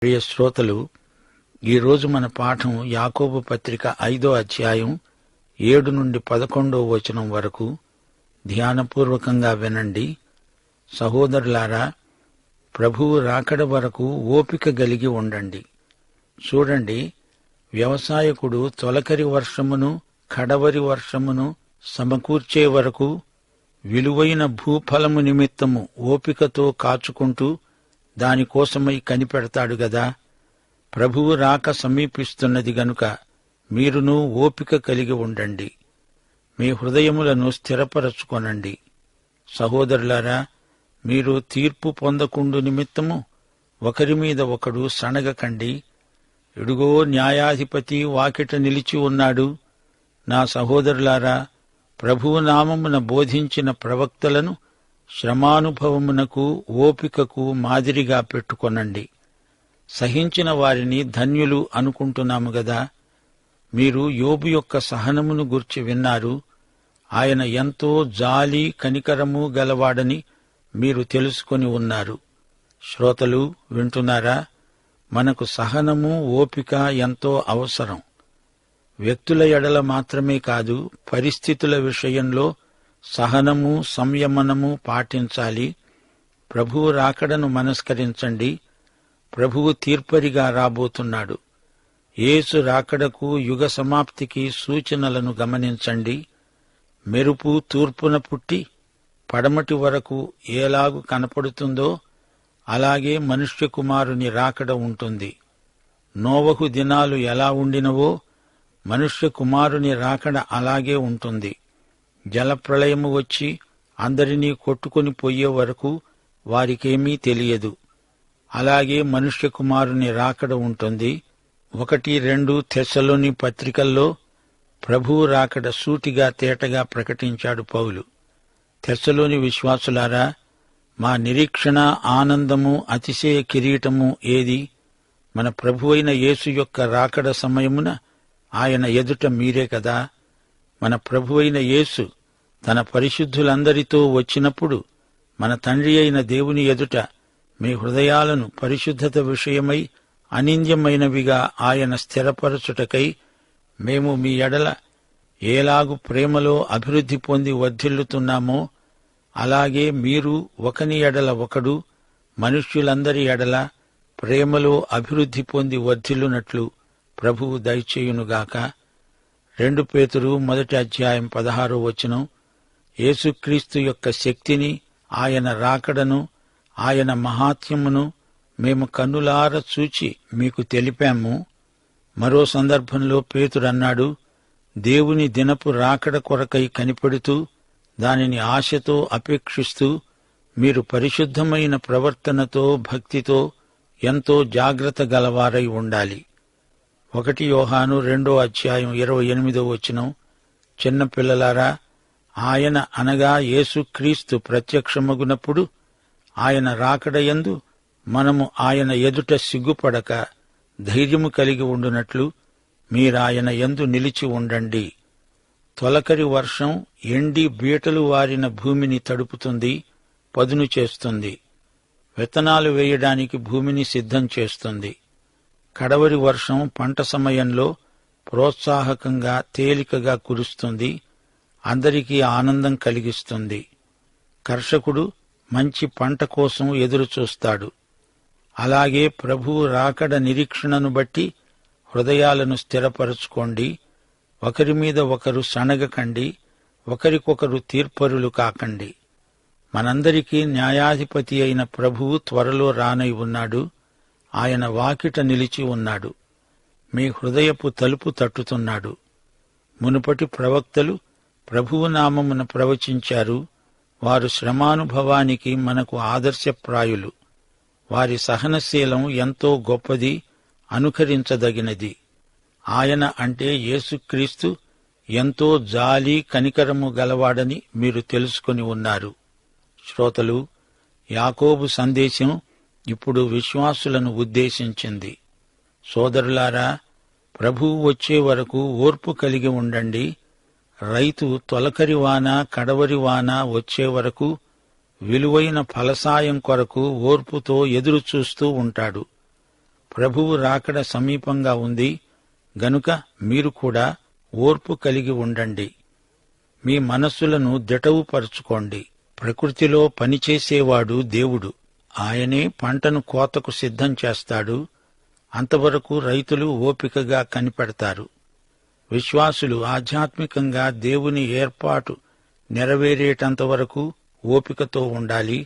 ప్రియ శ్రోతలు, ఈరోజు మన పాఠం యాకోబు పత్రిక 5వ అధ్యాయం 7 నుండి 11వ వచనం వరకు. ధ్యానపూర్వకంగా వినండి. సహోదరులారా, ప్రభువు రాకడ వరకు ఓపిక కలిగి ఉండండి. చూడండి, వ్యవసాయకుడు తొలకరి వర్షమును కడవరి వర్షమును సమకూర్చే వరకు విలువైన భూఫలము నిమిత్తము ఓపికతో కాచుకుంటూ దానికోసమై కనిపెడతాడు గదా. ప్రభువు రాక సమీపిస్తున్నది గనుక మీరును ఓపిక కలిగి ఉండండి. మీ హృదయములను స్థిరపరచుకొనండి. సహోదరులారా, మీరు తీర్పు పొందకుండు నిమిత్తము ఒకరి మీద ఒకడు సణగకండి. ఇడుగో, న్యాయాధిపతి వాకిట నిలిచి ఉన్నాడు. నా సహోదరులారా, ప్రభువు నామమున బోధించిన ప్రవక్తలను శ్రమానుభవమునకు ఓపికకు మాదిరిగా పెట్టుకొనండి. సహించిన వారిని ధన్యులు అనుకుంటున్నాము గదా. మీరు యోబు యొక్క సహనమును గూర్చి విన్నారు. ఆయన ఎంతో జాలి కనికరము గలవాడని మీరు తెలుసుకొని ఉన్నారు. శ్రోతలు, వింటున్నారా? మనకు సహనము ఓపిక ఎంతో అవసరం. వ్యక్తుల ఎడల మాత్రమే కాదు, పరిస్థితుల విషయంలో సహనము సంయమనము పాటించాలి. ప్రభువు రాకడను మనస్కరించండి. ప్రభువు తీర్పరిగా రాబోతున్నాడు. యేసు రాకడకు యుగ సమాప్తికి సూచనలను గమనించండి. మెరుపు తూర్పున పుట్టి పడమటి వరకు ఏలాగు కనపడుతుందో అలాగే మనుష్య కుమారుని రాకడ ఉంటుంది. నోవహు దినాలు ఎలా ఉండినవో మనుష్య కుమారుని రాకడ అలాగే ఉంటుంది. జలప్రళయము వచ్చి అందరినీ కొట్టుకుని పోయే వరకు వారికేమీ తెలియదు. అలాగే మనుష్య కుమారుని రాకడ ఉంటుంది. 1-2 తెస్సలోని పత్రికల్లో ప్రభువు రాకడ సూటిగా తేటగా ప్రకటించాడు పౌలు. తెస్సలోని విశ్వాసులారా, మా నిరీక్షణ ఆనందము అతిశయ కిరీటము ఏది? మన ప్రభువైన యేసు యొక్క రాకడ సమయమున ఆయన ఎదుట మీరే కదా. మన ప్రభువైన యేసు తన పరిశుద్ధులందరితో వచ్చినప్పుడు మన తండ్రి అయిన దేవుని ఎదుట మీ హృదయాలను పరిశుద్ధత విషయమై అనింద్యమైనవిగా ఆయన స్థిరపరచుటకై మేము మీ ఎడల ఏలాగు ప్రేమలో అభివృద్ధి పొంది వర్ధిల్లుతున్నామో అలాగే మీరు ఒకని ఎడల ఒకడు మనుష్యులందరి ఎడల ప్రేమలో అభివృద్ధి పొంది వర్ధిల్లునట్లు ప్రభువు దయచేయునుగాక. 2 పేతురు 1వ అధ్యాయం 16వ వచనం. యేసుక్రీస్తు యొక్క శక్తిని, ఆయన రాకడను, ఆయన మహాత్మ్యమును మేము కన్నులార చూచి మీకు తెలిపాము. మరో సందర్భంలో పేతురన్నాడు, దేవుని దినపు రాకడ కొరకై కనిపెడుతూ దానిని ఆశతో అపేక్షిస్తూ మీరు పరిశుద్ధమైన ప్రవర్తనతో భక్తితో ఎంతో జాగ్రత్త గలవారై ఉండాలి. 1 యోహాను 2వ అధ్యాయం 28వ వచనం. చిన్నపిల్లలారా, ఆయన అనగా యేసుక్రీస్తు ప్రత్యక్షమగునప్పుడు ఆయన రాకడయందు మనము ఆయన ఎదుట సిగ్గుపడక ధైర్యము కలిగి ఉండునట్లు మీరాయన యందు నిలిచి ఉండండి. తొలకరి వర్షం ఎండి బీటలు వారిన భూమిని తడుపుతుంది, పదును చేస్తుంది. విత్తనాలు వేయడానికి భూమిని సిద్ధం చేస్తుంది. కడవరి వర్షం పంట సమయంలో ప్రోత్సాహకంగా తేలికగా కురుస్తుంది, అందరికీ ఆనందం కలిగిస్తుంది. కర్షకుడు మంచి పంట కోసం ఎదురుచూస్తాడు. అలాగే ప్రభువు రాకడ నిరీక్షణను బట్టి హృదయాలను స్థిరపరచుకోండి. ఒకరి మీద ఒకరు సణగకండి, ఒకరికొకరు తీర్పరులు కాకండి. మనందరికీ న్యాయాధిపతి అయిన ప్రభువు త్వరలో రానై ఉన్నాడు. ఆయన వాకిట నిలిచి ఉన్నాడు. మీ హృదయపు తలుపు తట్టుతున్నాడు. మునుపటి ప్రవక్తలు ప్రభువు నామమున ప్రవచించారు. వారు శ్రమానుభవానికి మనకు ఆదర్శప్రాయులు. వారి సహనశీలం ఎంతో గొప్పది, అనుకరించదగినది. ఆయన అంటే యేసుక్రీస్తు ఎంతో జాలి కనికరము గలవాడని మీరు తెలుసుకొని ఉన్నారు. శ్రోతలు, యాకోబు సందేశం ఇప్పుడు విశ్వాసులను ఉద్దేశించింది. సోదరులారా, ప్రభువు వచ్చే వరకు ఓర్పు కలిగి ఉండండి. రైతు తొలకరి వాన కడవరి వాన వచ్చే వరకు విలువైన ఫలసాయం కొరకు ఓర్పుతో ఎదురుచూస్తూ ఉంటాడు. ప్రభువు రాకడ సమీపంగా ఉంది గనుక మీరు కూడా ఓర్పు కలిగి ఉండండి. మీ మనస్సులను దిటవుపరుచుకోండి. ప్రకృతిలో పనిచేసేవాడు దేవుడు. ఆయనే పంటను కోతకు సిద్ధం చేస్తాడు. అంతవరకు రైతులు ఓపికగా కనిపెడతారు. విశ్వాసులు ఆధ్యాత్మికంగా దేవుని ఏర్పాటు నెరవేరేటంతవరకు ఓపికతో ఉండాలి.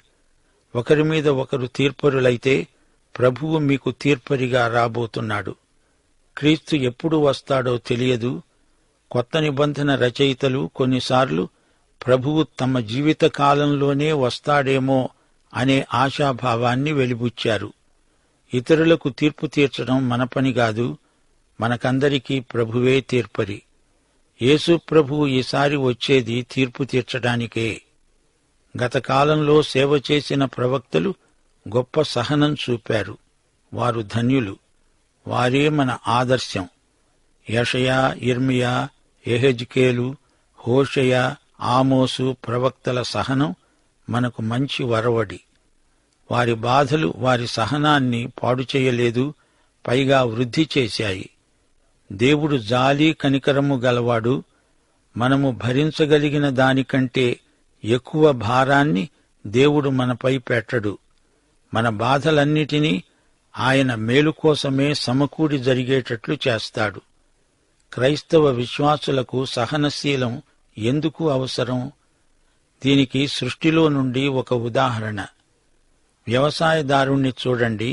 ఒకరి మీద ఒకరు తీర్పరులైతే ప్రభువు మీకు తీర్పరిగా రాబోతున్నాడు. క్రీస్తు ఎప్పుడు వస్తాడో తెలియదు. కొత్త నిబంధన రచయితలు కొన్నిసార్లు ప్రభువు తమ జీవిత కాలంలోనే వస్తాడేమో అనే ఆశాభావాన్ని వెలిబుచ్చారు. ఇతరులకు తీర్పు తీర్చడం మన పని కాదు, మనకందరికీ ప్రభువే తీర్పరి. యేసు ప్రభువు ఈసారి వచ్చేది తీర్పు తీర్చడానికే. గత కాలంలో సేవ చేసిన ప్రవక్తలు గొప్ప సహనం చూపారు. వారు ధన్యులు. వారే మన ఆదర్శం. యెషయా, యిర్మీయా, యెహెజ్కేలు, హోషేయ, ఆమోసు ప్రవక్తల సహనం మనకు మంచి వరవడి. వారి బాధలు వారి సహనాన్ని పాడు చేయలేదు, పైగా వృద్ధి చేశాయి. దేవుడు జాలి కనికరము గలవాడు. మనము భరించగలిగిన దానికంటే ఎక్కువ భారాన్ని దేవుడు మనపై పెట్టడు. మన బాధలన్నిటినీ ఆయన మేలు కోసమే సమకూడి జరిగేటట్లు చేస్తాడు. క్రైస్తవ విశ్వాసులకు సహనశీలం ఎందుకు అవసరం? దీనికి సృష్టిలో నుండి ఒక ఉదాహరణ. వ్యవసాయదారుణ్ణి చూడండి.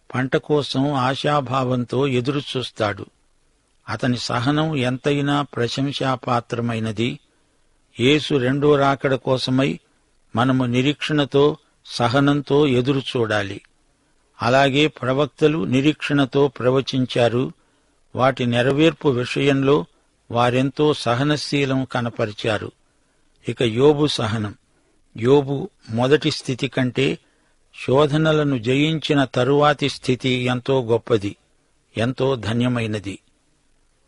పంట కోసం ఆశాభావంతో ఎదురుచూస్తాడు. అతని సహనం ఎంతైనా ప్రశంసాపాత్రమైనది. యేసు రెండో రాకడ కోసమై మనము నిరీక్షణతో, సహనంతో ఎదురుచూడాలి. అలాగే ప్రవక్తలు నిరీక్షణతో ప్రవచించారు. వాటి నెరవేర్పు విషయంలో వారెంతో సహనశీలం కనపరిచారు. ఇక యోబు సహనం. యోబు మొదటి స్థితి కంటే శోధనలను జయించిన తరువాతి స్థితి ఎంతో గొప్పది, ఎంతో ధన్యమైనది.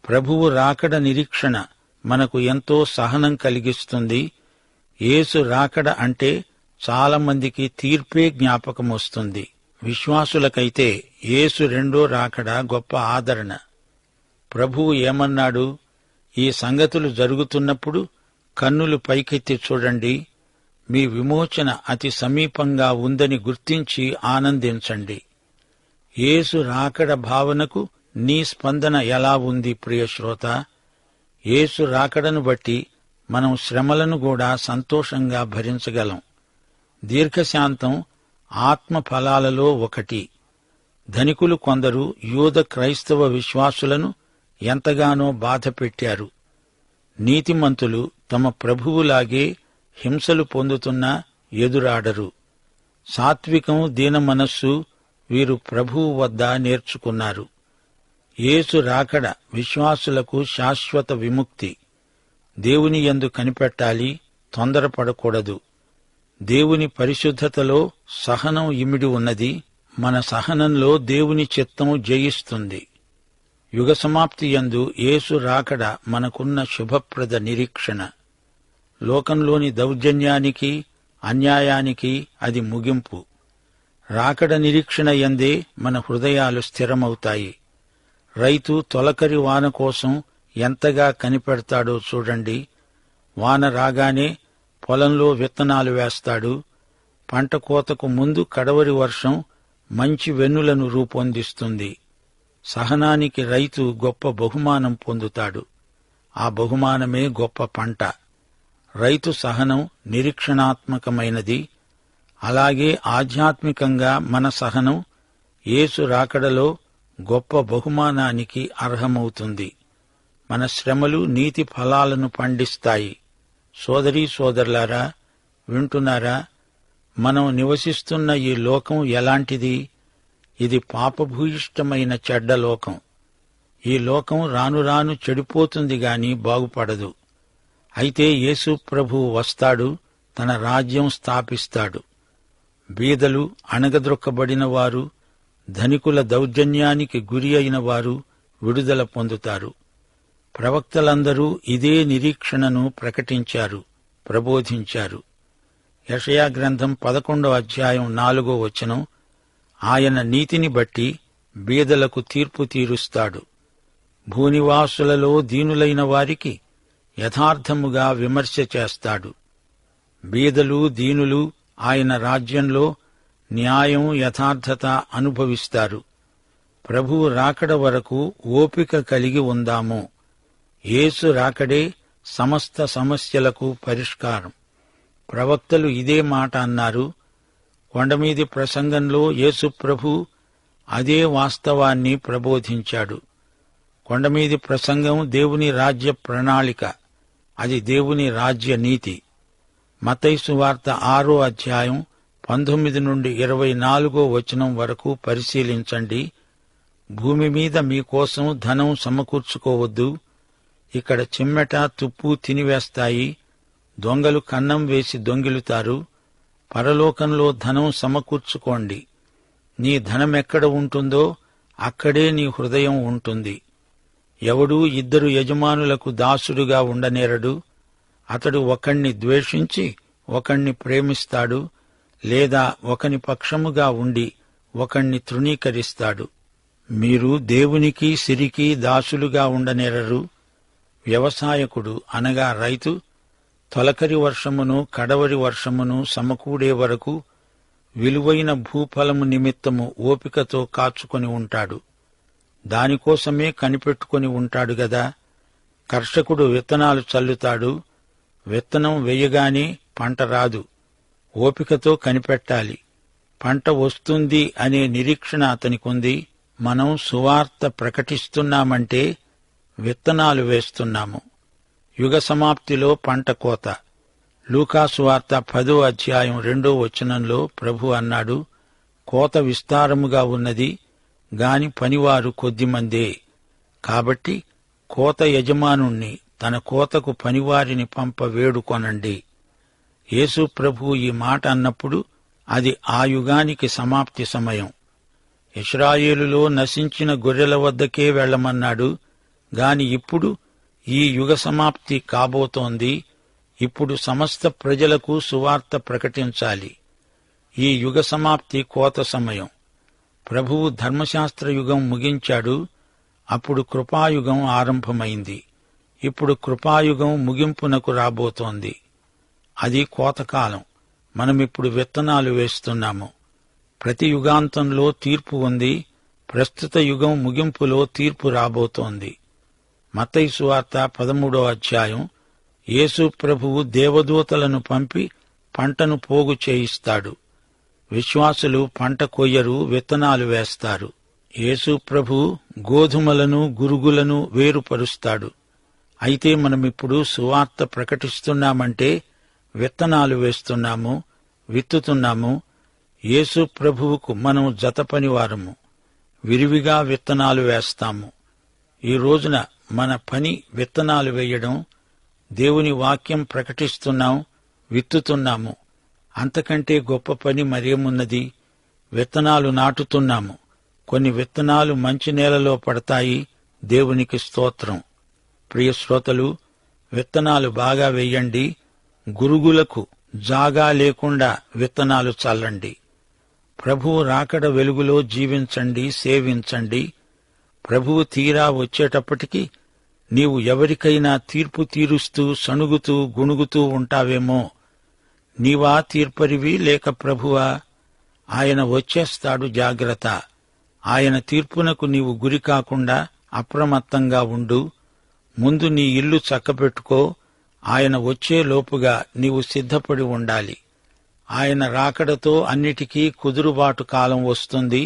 ప్రభువు రాకడ నిరీక్షణ మనకు ఎంతో సహనం కలిగిస్తుంది. యేసు రాకడ అంటే చాలా మందికి తీర్పే జ్ఞాపకమొస్తుంది. విశ్వాసులకైతే యేసు రెండో రాకడ గొప్ప ఆదరణ. ప్రభువు ఏమన్నాడు? ఈ సంగతులు జరుగుతున్నప్పుడు కన్నులు పైకెత్తి చూడండి, మీ విమోచన అతి సమీపంగా ఉందని గుర్తించి ఆనందించండి. యేసు రాకడ భావనకు నీ స్పందన ఎలా ఉంది ప్రియ శ్రోత? యేసు రాకడను బట్టి మనం శ్రమలను కూడా సంతోషంగా భరించగలం. దీర్ఘశాంతం ఆత్మ ఫలాలలో ఒకటి. ధనికులు కొందరు యూద క్రైస్తవ విశ్వాసులను ఎంతగానో బాధపెట్టారు. నీతిమంతులు తమ ప్రభువులాగే హింసలు పొందుతున్నా ఎదురాడరు. సాత్వికం, దీనమనస్సు వీరు ప్రభువు వద్ద నేర్చుకున్నారు. యేసు రాకడ విశ్వాసులకు శాశ్వత విముక్తి. దేవుని యందు కనిపెట్టాలి, తొందరపడకూడదు. దేవుని పరిశుద్ధతలో సహనం ఇమిడి ఉన్నది. మన సహనంలో దేవుని చిత్తం జయిస్తుంది. యుగ సమాప్తి యందు యేసు రాకడ మనకున్న శుభప్రద నిరీక్షణ. లోకంలోని దౌర్జన్యానికి, అన్యాయానికి అది ముగింపు. రాకడ నిరీక్షణ యందే మన హృదయాలు స్థిరమవుతాయి. రైతు తొలకరి వాన కోసం ఎంతగా కనిపెడతాడో చూడండి. వాన రాగానే పొలంలో విత్తనాలు వేస్తాడు. పంట కోతకు ముందు కడవరి వర్షం మంచి వెన్నులను రూపొందిస్తుంది. సహనానికి రైతు గొప్ప బహుమానం పొందుతాడు. ఆ బహుమానమే గొప్ప పంట. రైతు సహనం నిరీక్షణాత్మకమైనది. అలాగే ఆధ్యాత్మికంగా మన సహనం యేసు రాకడలో గొప్ప బహుమానానికి అర్హమవుతుంది. మన శ్రమలు నీతి ఫలాలను పండిస్తాయి. సోదరీ సోదరులారా, వింటున్నారా? మనం నివసిస్తున్న ఈ లోకం ఎలాంటిది? ఇది పాపభూయిష్టమైన చెడ్డ లోకం. ఈ లోకం రాను రాను చెడిపోతుంది గాని బాగుపడదు. అయితే యేసు ప్రభువు వస్తాడు, తన రాజ్యం స్థాపిస్తాడు. బీదలు, అణగద్రొక్కబడిన వారు, ధనికుల దౌర్జన్యానికి గురి అయిన వారు విడుదల పొందుతారు. ప్రవక్తలందరూ ఇదే నిరీక్షణను ప్రకటించారు, ప్రబోధించారు. యెషయా గ్రంథం 11వ అధ్యాయం 4వ వచనం, ఆయన నీతిని బట్టి బీదలకు తీర్పు తీరుస్తాడు. భూనివాసులలో దీనులైన వారికి యథార్థముగా విమర్శ చేస్తాడు. బీదలు దీనులు ఆయన రాజ్యంలో న్యాయం యథార్థత అనుభవిస్తారు. ప్రభువు రాకడ వరకు ఓపిక కలిగి ఉందాము. యేసు రాకడే సమస్త సమస్యలకు పరిష్కారం. ప్రవక్తలు ఇదే మాట అన్నారు. కొండమీది ప్రసంగంలో యేసు ప్రభు అదే వాస్తవాన్ని ప్రబోధించాడు. కొండమీది ప్రసంగం దేవుని రాజ్య ప్రణాళిక, అది దేవుని రాజ్య నీతి. మత్తయి సువార్త 6వ అధ్యాయం 19 నుండి 24వ వచనం వరకు పరిశీలించండి. భూమి మీద మీకోసం ధనం సమకూర్చుకోవద్దు. ఇక్కడ చిమ్మెట తుప్పు తినివేస్తాయి, దొంగలు కన్నం వేసి దొంగిలుతారు. పరలోకంలో ధనం సమకూర్చుకోండి. నీ ధనమెక్కడ ఉంటుందో అక్కడే నీ హృదయం ఉంటుంది. ఎవడూ 2 యజమానులకు దాసుడుగా ఉండనేరడు. అతడు ఒకణ్ణి ద్వేషించి ఒకణ్ణి ప్రేమిస్తాడు, లేదా ఒకని పక్షముగా ఉండి ఒకణ్ణి తృణీకరిస్తాడు. మీరు దేవునికి సిరికి దాసులుగా ఉండనేరరు. వ్యవసాయకుడు అనగా రైతు తొలకరి వర్షమును కడవరి వర్షమును సమకూడే వరకు విలువైన భూఫలము నిమిత్తము ఓపికతో కాచుకొని ఉంటాడు. దానికోసమే కనిపెట్టుకొని ఉంటాడు గదా. కర్షకుడు విత్తనాలు చల్లుతాడు. విత్తనం వెయ్యగానే పంట రాదు. ఓపికతో కనిపెట్టాలి. పంట వస్తుంది అనే నిరీక్షణ అతనికుంది. మనం సువార్త ప్రకటిస్తున్నామంటే విత్తనాలు వేస్తున్నాము. యుగ సమాప్తిలో పంట కోత. లూకాసు వార్త 10వ అధ్యాయం 2వ వచనంలో ప్రభు అన్నాడు, కోత విస్తారముగా ఉన్నది, గాని పనివారు కొద్దిమందే. కాబట్టి కోత యజమానుణ్ణి తన కోతకు పనివారిని పంప వేడుకొనండి. యేసు ప్రభు ఈ మాట అన్నప్పుడు అది ఆ యుగానికి సమాప్తి సమయం. ఇశ్రాయేలులో నశించిన గొర్రెల వద్దకే వెళ్లమన్నాడు. గాని ఇప్పుడు ఈ యుగ సమాప్తి కాబోతోంది. ఇప్పుడు సమస్త ప్రజలకు సువార్త ప్రకటించాలి. ఈ యుగ సమాప్తి కోత సమయం. ప్రభువు ధర్మశాస్త్ర యుగం ముగించాడు. అప్పుడు కృపాయుగం ఆరంభమైంది. ఇప్పుడు కృపాయుగం ముగింపునకు రాబోతోంది. అది కోతకాలం. మనమిప్పుడు విత్తనాలు వేస్తున్నాము. ప్రతి యుగాంతంలో తీర్పు ఉంది. ప్రస్తుత యుగం ముగింపులో తీర్పు రాబోతోంది. మత్తయి సువార్త 13వ అధ్యాయం. యేసు ప్రభువు దేవదూతలను పంపి పంటను పోగు చేయిస్తాడు. విశ్వాసులు పంట కొయ్యరు, విత్తనాలు వేస్తారు. యేసు ప్రభువు గోధుమలను గురుగులను వేరుపరుస్తాడు. అయితే మనమిప్పుడు సువార్త ప్రకటిస్తున్నామంటే విత్తనాలు వేస్తున్నాము, విత్తుతున్నాము. యేసు ప్రభువుకు మనం జతపనివారము. విరివిగా విత్తనాలు వేస్తాము. ఈ రోజున మన పని విత్తనాలు వేయడం. దేవుని వాక్యం ప్రకటిస్తున్నాం, విత్తుతున్నాము. అంతకంటే గొప్ప పని మరేమున్నది? విత్తనాలు నాటుతున్నాము. కొన్ని విత్తనాలు మంచి నేలలో పడతాయి. దేవునికి స్తోత్రం. ప్రియ శ్రోతలు, విత్తనాలు బాగా వెయ్యండి. గురుగులకు జాగా లేకుండా విత్తనాలు చల్లండి. ప్రభువు రాకడ వెలుగులో జీవించండి, సేవించండి. ప్రభువు తీరా వచ్చేటప్పటికి నీవు ఎవరికైనా తీర్పు తీరుస్తూ సణుగుతూ గుణుగుతూ ఉంటావేమో. నీవా తీర్పరివి లేక ప్రభువా? ఆయన వచ్చేస్తాడు, జాగ్రత్త. ఆయన తీర్పునకు నీవు గురి కాకుండా అప్రమత్తంగా ఉండు. ముందు నీ ఇల్లు చక్కబెట్టుకో. ఆయన వచ్చేలోపుగా నీవు సిద్ధపడి ఉండాలి. ఆయన రాకడతో అన్నిటికీ కుదురుబాటు కాలం వస్తుంది.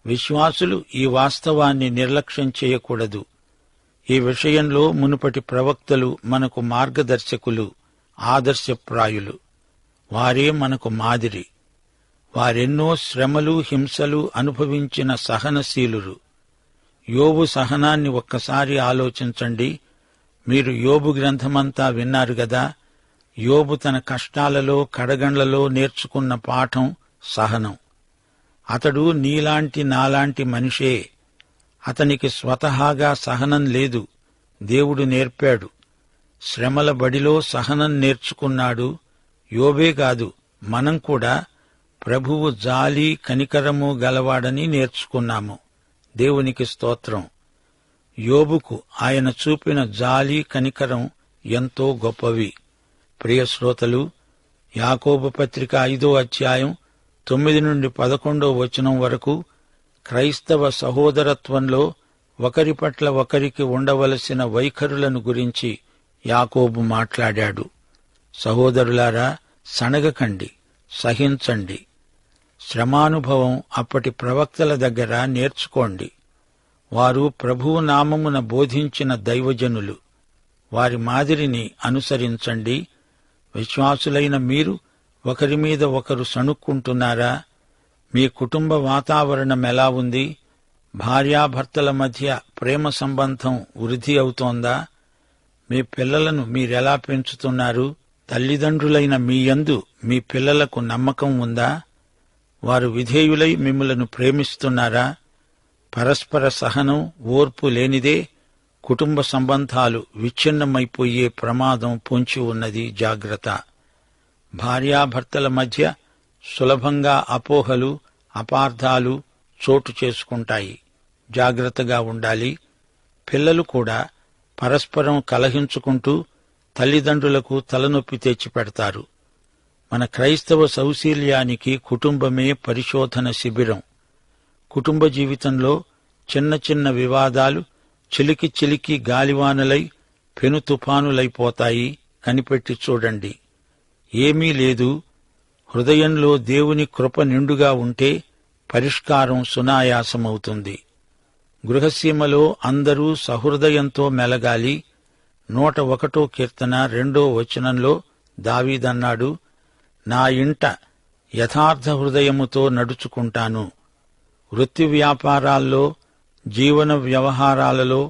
విశ్వాసులు ఈ వాస్తవాన్ని నిర్లక్ష్యం చేయకూడదు. ఈ విషయంలో మునుపటి ప్రవక్తలు మనకు మార్గదర్శకులు, ఆదర్శప్రాయులు. వారే మనకు మాదిరి. వారెన్నో శ్రమలు, హింసలు అనుభవించిన సహనశీలురు. యోబు సహనాన్ని ఒక్కసారి ఆలోచించండి. మీరు యోబు గ్రంథమంతా విన్నారు గదా. యోబు తన కష్టాలలో, కడగండ్లలో నేర్చుకున్న పాఠం సహనం. అతడు నీలాంటి నాలాంటి మనిషే. అతనికి స్వతహాగా సహనం లేదు, దేవుడు నేర్పాడు. శ్రమల బడిలో సహనం నేర్చుకున్నాడు. యోబే కాదు, మనం కూడా ప్రభువు జాలి కనికరము గలవాడని నేర్చుకున్నాము. దేవునికి స్తోత్రం. యోబుకు ఆయన చూపిన జాలి కనికరం ఎంతో గొప్పవి. ప్రియ శ్రోతలు, యాకోబు పత్రిక 5వ అధ్యాయం 9-11 వరకు క్రైస్తవ సహోదరత్వంలో ఒకరి పట్ల ఒకరికి ఉండవలసిన వైఖరులను గురించి యాకోబు మాట్లాడాడు. సహోదరులారా, సణగకండి, సహించండి. శ్రమానుభవం అప్పటి ప్రవక్తల దగ్గర నేర్చుకోండి. వారు ప్రభువు నామమున బోధించిన దైవజనులు. వారి మాదిరిని అనుసరించండి. విశ్వాసులైన మీరు ఒకరి మీద ఒకరు సణుక్కుంటున్నారా? మీ కుటుంబ వాతావరణం ఎలా ఉంది? భార్యాభర్తల మధ్య ప్రేమ సంబంధం వృద్ధి అవుతోందా? మీ పిల్లలను మీరెలా పెంచుతున్నారు? తల్లిదండ్రులైన మీ యందు మీ పిల్లలకు నమ్మకం ఉందా? వారు విధేయులై మిమ్ములను ప్రేమిస్తున్నారా? పరస్పర సహనం, ఓర్పు లేనిదే కుటుంబ సంబంధాలు విచ్ఛిన్నమైపోయే ప్రమాదం పొంచి ఉన్నది. జాగ్రత్త. భార్యాభర్తల మధ్య సులభంగా అపోహలు, అపార్థాలు చోటు చేసుకుంటాయి. జాగ్రత్తగా ఉండాలి. పిల్లలు కూడా పరస్పరం కలహించుకుంటూ తల్లిదండ్రులకు తలనొప్పి తెచ్చిపెడతారు. మన క్రైస్తవ సౌశీల్యానికి కుటుంబమే పరిశోధన శిబిరం. కుటుంబ జీవితంలో చిన్న చిన్న వివాదాలు చిలికి చిలికి గాలివానలై పెను తుఫానులైపోతాయి. కనిపెట్టి చూడండి. ఏమీ లేదు. హృదయంలో దేవుని కృప నిండుగా ఉంటే పరిష్కారం సునాయాసమవుతుంది. గృహసీమలో అందరూ సహృదయంతో మెలగాలి. 101వ కీర్తన 2వ వచనంలో దావీదన్నాడు, నా ఇంట యథార్థ హృదయముతో నడుచుకుంటాను. వృత్తి వ్యాపారాల్లో, జీవన వ్యవహారాలలో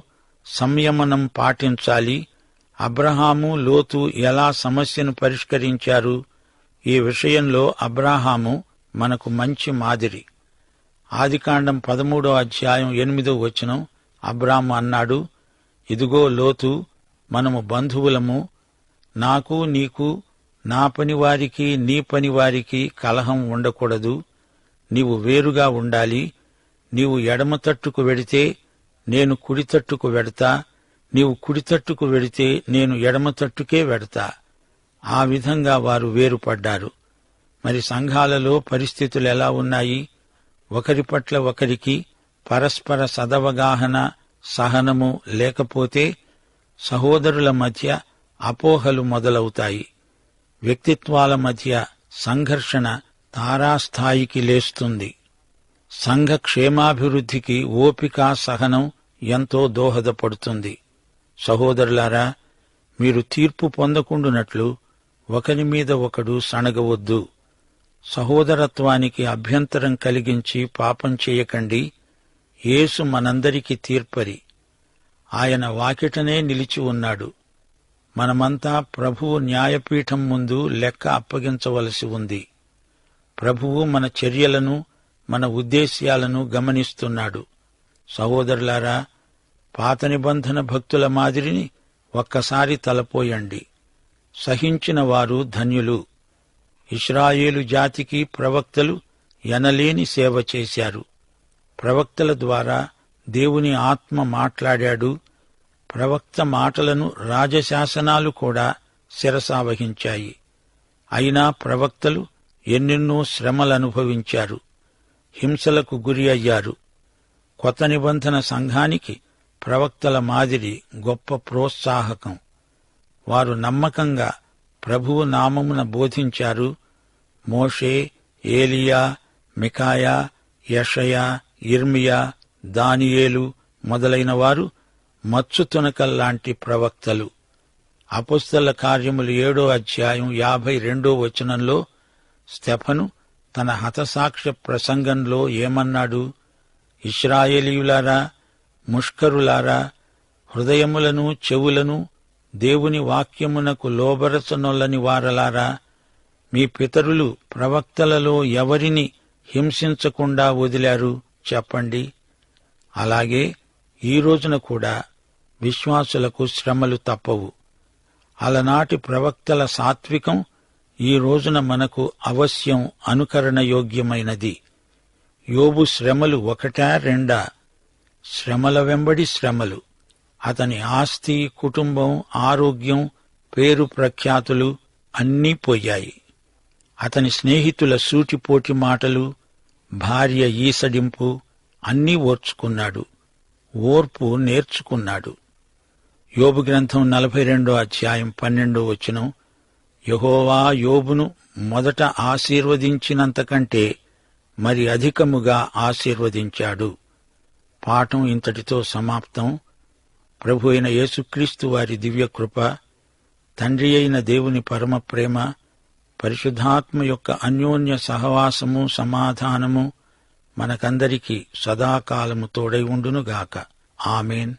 సంయమనం పాటించాలి. అబ్రహాము, లోతు ఎలా సమస్యను పరిష్కరించారు? ఈ విషయంలో అబ్రహాము మనకు మంచి మాదిరి. ఆదికాండం 13వ అధ్యాయం 8వ వచనం అబ్రాము అన్నాడు, ఇదిగో లోతు, మనము బంధువులము. నాకు నీకు, నా పనివారికి నీ పనివారికి కలహం ఉండకూడదు. నీవు వేరుగా ఉండాలి. నీవు ఎడమ తట్టుకు వెడితే నేను కుడి తట్టుకు వెడతా, నీవు కుడి తట్టుకు వెడితే నేను ఎడమ తట్టుకే వెడతా. ఆ విధంగా వారు వేరుపడ్డారు. మరి సంఘాలలో పరిస్థితులు ఎలా ఉన్నాయి? ఒకరి పట్ల ఒకరికి పరస్పర సదవగాహన, సహనము లేకపోతే సహోదరుల మధ్య అపోహలు మొదలవుతాయి. వ్యక్తిత్వాల మధ్య సంఘర్షణ తారాస్థాయికి లేస్తుంది. సంఘ క్షేమాభివృద్ధికి ఓపిక, సహనం ఎంతో దోహదపడుతుంది. సహోదరులారా, మీరు తీర్పు పొందకుండునట్లు ఒకరి మీద ఒకడు సణగవద్దు. సహోదరత్వానికి అభ్యంతరం కలిగించి పాపం చేయకండి. యేసు మనందరికీ తీర్పరి. ఆయన వాకిటనే నిలిచి ఉన్నాడు. మనమంతా ప్రభువు న్యాయపీఠం ముందు లెక్క అప్పగించవలసి ఉంది. ప్రభువు మన చర్యలను, మన ఉద్దేశ్యాలను గమనిస్తున్నాడు. సహోదరులారా, పాత నిబంధన భక్తుల మాదిరిని ఒక్కసారి తలపోయండి. సహించిన వారు ధన్యులు. ఇశ్రాయేలు జాతికి ప్రవక్తలు ఎనలేని సేవ చేశారు. ప్రవక్తల ద్వారా దేవుని ఆత్మ మాట్లాడాడు. ప్రవక్త మాటలను రాజశాసనాలు కూడా శిరసావహించాయి. అయినా ప్రవక్తలు ఎన్నెన్నో శ్రమలనుభవించారు, హింసలకు గురి అయ్యారు. కొత్త నిబంధన సంఘానికి ప్రవక్తల మాదిరి గొప్ప ప్రోత్సాహకం. వారు నమ్మకంగా ప్రభువు నామమున బోధించారు. మోషే, ఏలియా, మికాయా, యెషయా, ఇర్మియా, దానియేలు మొదలైన వారు మచ్చు తునకల్లాంటి ప్రవక్తలు. అపొస్తలుల కార్యములు 7వ అధ్యాయం 52వ వచనంలో స్టెఫను తన హతసాక్ష్య ప్రసంగంలో ఏమన్నాడు? ఇశ్రాయేలీయులారా, ముష్కరులారా, హృదయములను చెవులను దేవుని వాక్యమునకు లోబరచనొల్లని వారలారా, మీ పితరులు ప్రవక్తలలో ఎవరిని హింసించకుండా వదిలారు చెప్పండి. అలాగే ఈ రోజున కూడా విశ్వాసులకు శ్రమలు తప్పవు. అలనాటి ప్రవక్తల సాత్వికం ఈ రోజున మనకు అవశ్యం అనుకరణయోగ్యమైనది. యోబు శ్రమలు ఒకటా రెండా? శ్రమల వెంబడి శ్రమలు. అతని ఆస్తి, కుటుంబం, ఆరోగ్యం, పేరు ప్రఖ్యాతులు అన్నీ పోయాయి. అతని స్నేహితుల సూటిపోటి మాటలు, భార్య ఈసడింపు అన్నీ ఓర్చుకున్నాడు. ఓర్పు నేర్చుకున్నాడు. యోబు గ్రంథం 42వ అధ్యాయం 12వ వచనం, యెహోవా యోబును మొదట ఆశీర్వదించినంతకంటే మరి అధికముగా ఆశీర్వదించాడు. పాఠం ఇంతటితో సమాప్తం. ప్రభు అయిన యేసుక్రీస్తు వారి దివ్యకృప, తండ్రి అయిన దేవుని పరమ ప్రేమ, పరిశుద్ధాత్మ యొక్క అన్యోన్య సహవాసము, సమాధానము మనకందరికీ సదాకాలము తోడై ఉండునుగాక. ఆమేన్.